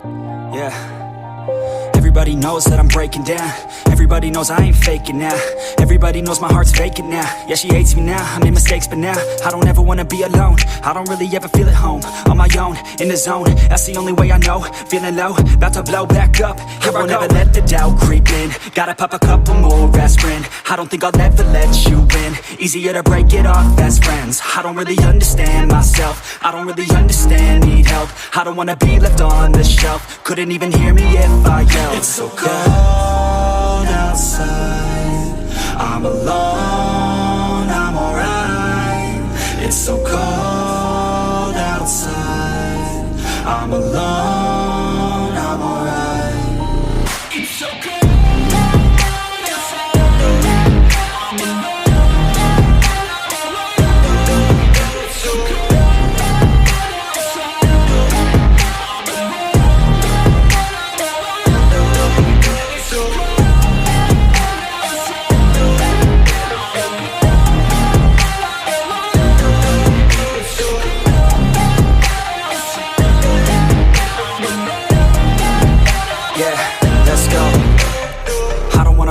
Yeah. Everybody knows that I'm breaking down. Everybody knows I ain't faking now. Everybody knows my heart's vacant now. Yeah, she hates me now, I made mistakes but now I don't ever wanna be alone. I don't really ever feel at home. On my own, in the zone, that's the only way I know. Feeling low, about to blow back up. Here I won't ever let the doubt creep in. Gotta pop a couple more aspirin. I don't think I'll ever let you in. Easier to break it off best friends. I don't really understand myself. I don't really understand, need help. I don't wanna be left on the shelf. Couldn't even hear me if I yelled. It's so cold outside, I'm alone, I'm alright. It's so cold outside, I'm alone, I'm alright. It's so cold.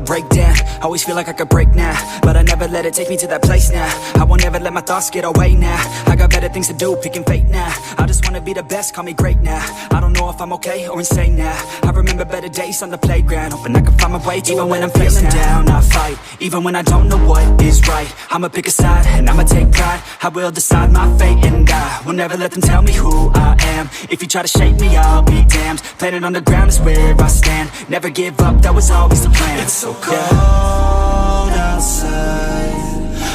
Break down, always feel like I could break now, but I never let it take me to that place now. I won't ever let my thoughts get away now. I got better things to do, picking fate now. I just wanna be the best, call me great now. I don't know if I'm okay or insane now. I remember better days on the playground, hoping I can find my way. Even when I'm feeling down, I fight. Even when I don't know what is right, I'ma pick a side and I'ma take pride. I will decide my fate and I will never let them tell me who I am. If you try to shake me, I'll be damned. Planet on the ground is where I stand. Never give up, that was always the plan. It's so cold outside,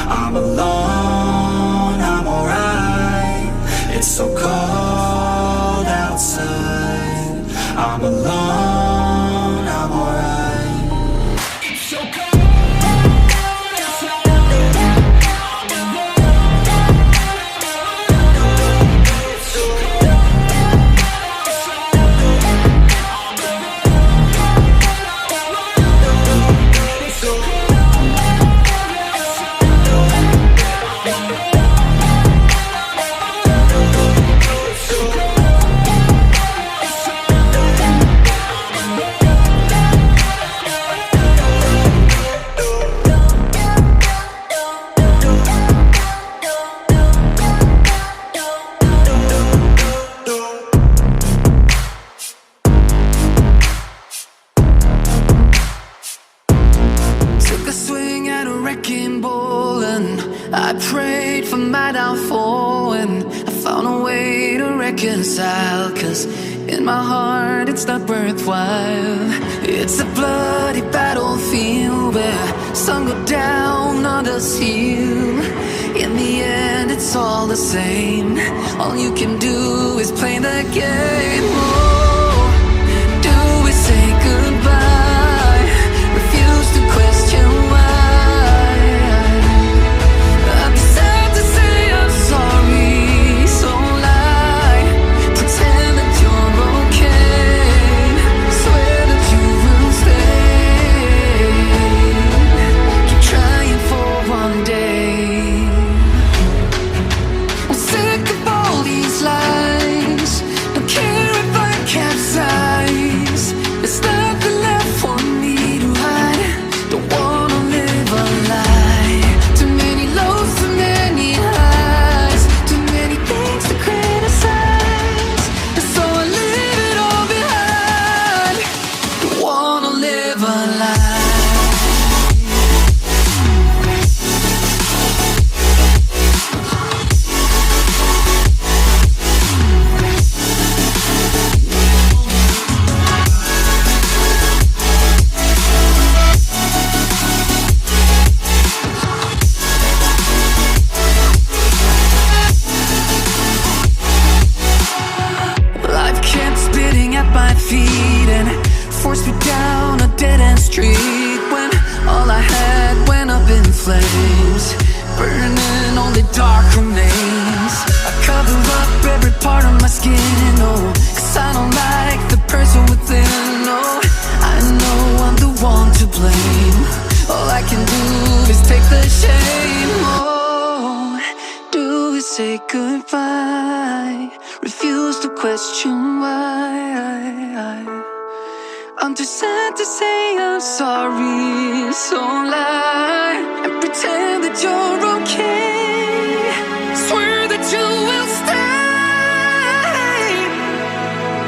I'm alone, I'm alright. It's so cold outside, I'm alone, I'm alright. It's so cold. I prayed for my downfall and I found a way to reconcile. Cause in my heart it's not worthwhile. It's a bloody battlefield where some go down, others heal. In the end it's all the same. All you can do is play the game. Oh, do we say goodbye? Refuse to question why. Say goodbye, refuse to question why. I'm too sad to say I'm sorry, so lie and pretend that you're okay. Swear that you will stay.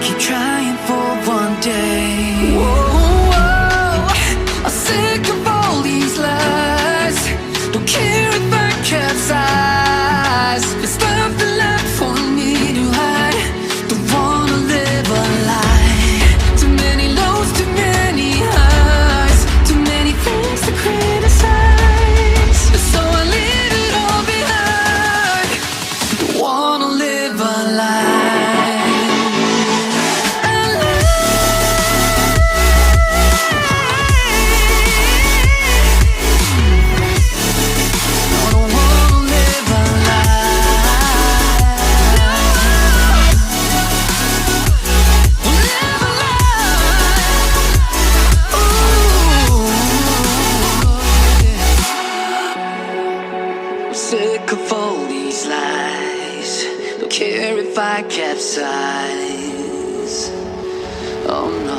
Keep trying for one day. Whoa, whoa. I'm sick of all these lies. Don't care if I capsize. There's nothing left for me to hide. Don't wanna live a lie. Too many lows, too many highs. Too many things to criticize. So I leave it all behind. Don't wanna live a lie. Sick of all these lies. Don't care if I capsize. Oh no.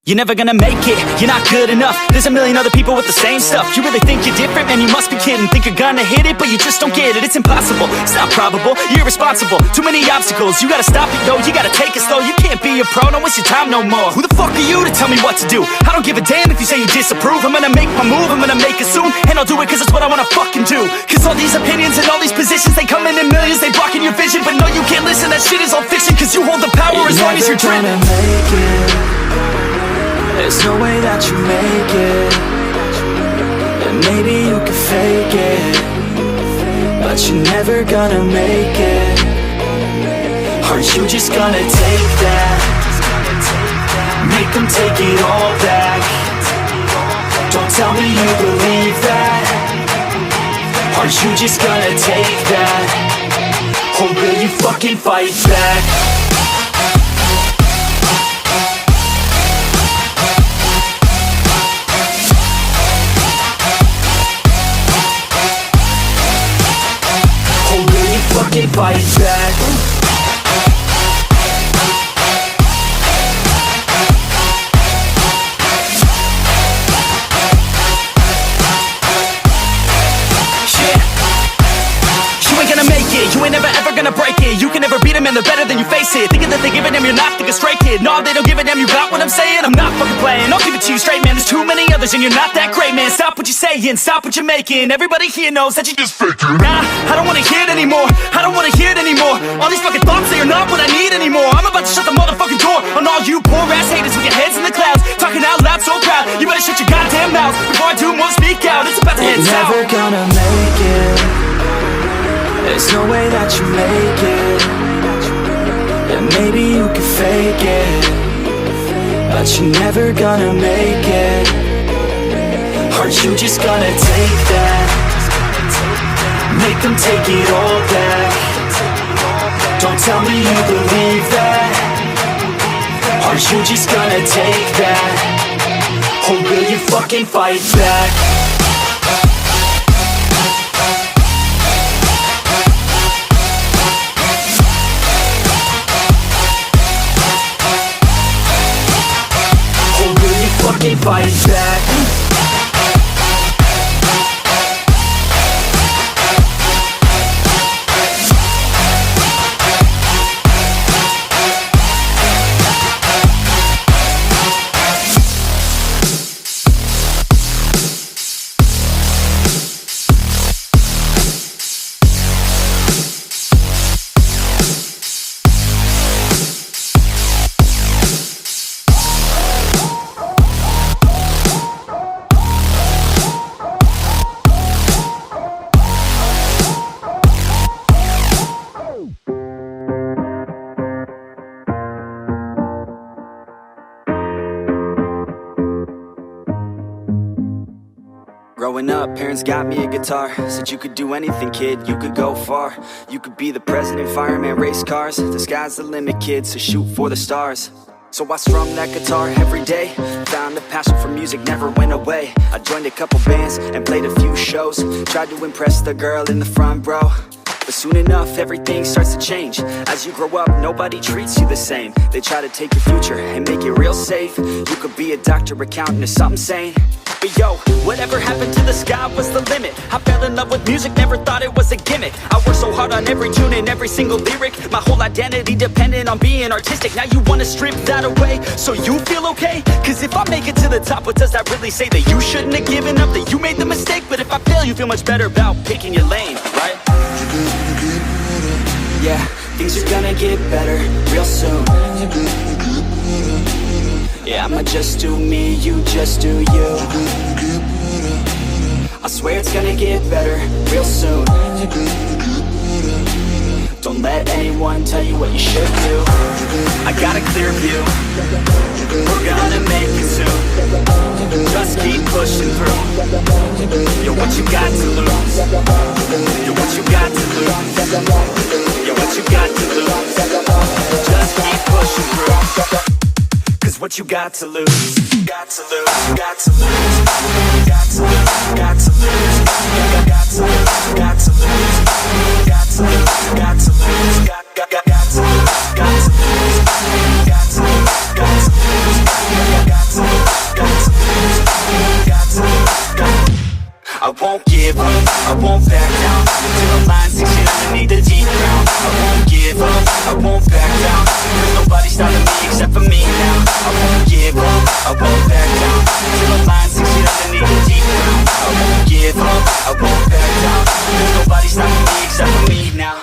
You're never gonna make it, you're not good enough. There's a million other people with the same stuff. You really think you're different? Man, you must be kidding. Think you're gonna hit it, but you just don't get it. It's impossible, it's not probable, you're irresponsible. Too many obstacles, you gotta stop it, yo. You gotta take it slow, you can't be a pro. Don't waste your time no more. Who the fuck are you to tell me what to do? I don't give a damn if you say you disapprove. I'm gonna make my move, I'm gonna make it soon. And I'll do it cause it's what I wanna fucking do. Cause all these opinions and all these positions, they come in millions, they blocking your vision. But no, you can't listen, that shit is all fiction. Cause you hold the power as long as you're dreaming. Make it. There's no way that you make it. And maybe you can fake it, but you're never gonna make it. Are you just gonna take that? Make them take it all back. Don't tell me you believe that. Are you just gonna take that? Or will you fucking fight back? Fucking fight back. You ain't gonna make it, you ain't never ever gonna break it. You can never beat them and they're better than you face it. Thinking that they give a damn, you're not thinking straight, kid. No, they don't give a damn, you got what I'm saying? I'm not fucking playing, I'll give it to you straight, man. There's too many others and you're not that great, man. Stop what you're saying, stop what you're making. Everybody here knows that you just faking. Nah, I don't wanna hear it anymore, I don't wanna hear it anymore. All these fucking thoughts, they are not what I need anymore. I'm about to shut the motherfucking door on all you poor ass haters with your heads in the clouds, talking out loud so proud. You better shut your goddamn mouth before I do more speak out. It's about to head south. Never gonna make it. There's no way that you make it. And maybe you can fake it, but you're never gonna make it. Are you just gonna take that? Make them take it all back. Don't tell me you believe that. Are you just gonna take that? Or will you fucking fight back? Fucking fight back. Growing up, parents got me a guitar. Said you could do anything, kid, you could go far. You could be the president, fireman, race cars. The sky's the limit, kid, so shoot for the stars. So I strummed that guitar every day. Found a passion for music, never went away. I joined a couple bands and played a few shows. Tried to impress the girl in the front row, but But soon enough, everything starts to change. As you grow up, nobody treats you the same. They try to take your future and make it real safe. You could be a doctor, accountant, or something sane. But yo, whatever happened to the sky was the limit. I fell in love with music, never thought it was a gimmick. I worked so hard on every tune and every single lyric. My whole identity depended on being artistic. Now you wanna strip that away so you feel okay? Cause if I make it to the top, what does that really say? That you shouldn't have given up, that you made the mistake? But if I fail, you feel much better about picking your lane, right? Yeah, things are gonna get better real soon. Yeah, I'ma just do me, you just do you. I swear it's gonna get better real soon. Don't let anyone tell you what you should do. I got a clear view, we're gonna make it soon. Just keep pushing through. You're what you got to lose. You're what you got to lose. You're what you got to lose. Just keep pushing through. Cause what you got to lose, got to lose, got to lose, got to lose, got to lose, got to lose, got to lose, got to lose, got to lose, got to lose, got to lose, got to lose, got to lose, got to lose, got to lose, got to lose. I won't give up, I won't back down till the line 6 feet underneath the deep ground. I won't give up, I won't back down. There's nobody stopping me except for me now. I won't give up, I won't back down till the line 6 feet underneath the deep ground. I won't give up, I won't back down. There's nobody stopping me except for me now.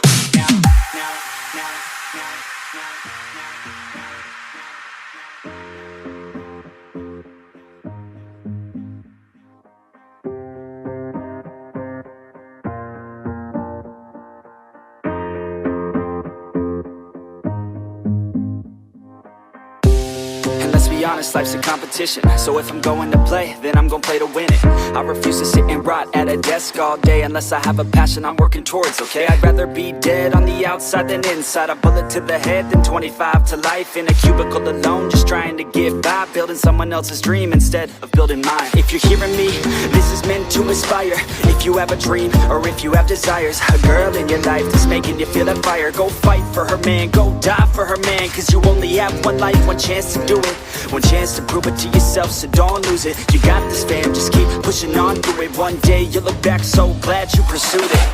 Be honest, life's a competition. So if I'm going to play, then I'm gonna play to win it. I refuse to sit and rot at a desk all day unless I have a passion I'm working towards, okay? I'd rather be dead on the outside than inside. A bullet to the head than 25 to life in a cubicle alone, just trying to get by, building someone else's dream instead of building mine. If you're hearing me, this is meant to inspire. If you have a dream or if you have desires, a girl in your life that's making you feel that fire, go fight for her man, go die for her man. Cause you only have one life, one chance to do it, one chance to prove it to yourself, so don't lose it. You got this, fam, just keep pushing on through it. One day you'll look back so glad you pursued it.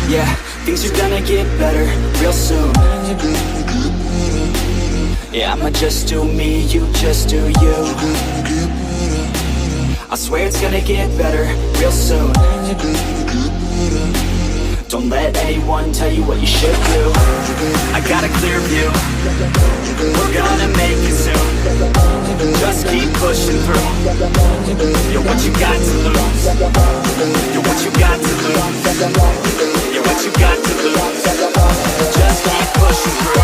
Yeah, things are gonna get better real soon. Yeah, I'ma just do me, you just do you. I swear it's gonna get better real soon. Don't let anyone tell you what you should do. I got a clear view, we're gonna make it soon. Just keep pushing through. You're what you got to lose. You're what you got to lose. You're what you got to lose. Just keep pushing through.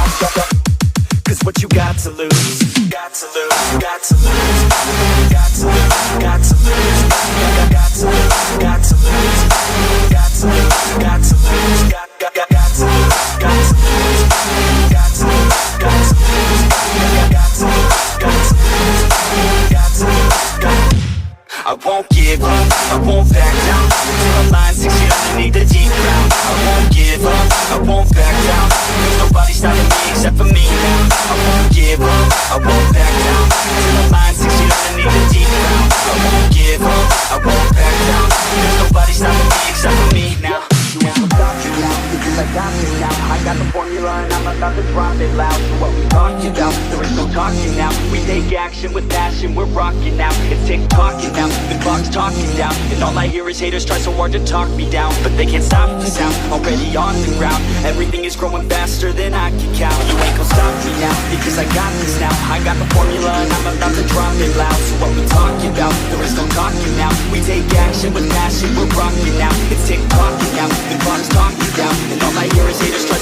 Cause what you got to lose, got to lose, got to lose, got to lose, got to lose, got to lose, got to lose, got to lose, got to lose, got to lose, got to lose, got to lose, got to lose, got to lose, got to lose. I won't give up, I won't back down till the line 6 feet underneath the deep ground. I won't give up, I won't back down. There's nobody stopping me except for me now. I won't give up, I won't back down till the line 6 feet underneath the deep ground. I won't give up, I won't back down. There's nobody stopping me except for me now. You ain't gonna stop me now, because I got this now. I got the formula and I'm about to drop it loud. So what we talking about? There is no talking now. We take action with passion, we're rocking now. It's tick-tocking now, the clock's talking down. And all I hear is haters try so hard to talk me down, but they can't stop the sound, already on the ground. Everything is growing faster than I can count. You ain't gonna stop me now, because I got this now. I got the formula and I'm about to drop it loud. So what we talking about? There is no talking now. We take action with passion, we're rocking now. It's tick-tocking now, the clock's talking down. And all I hear is haters try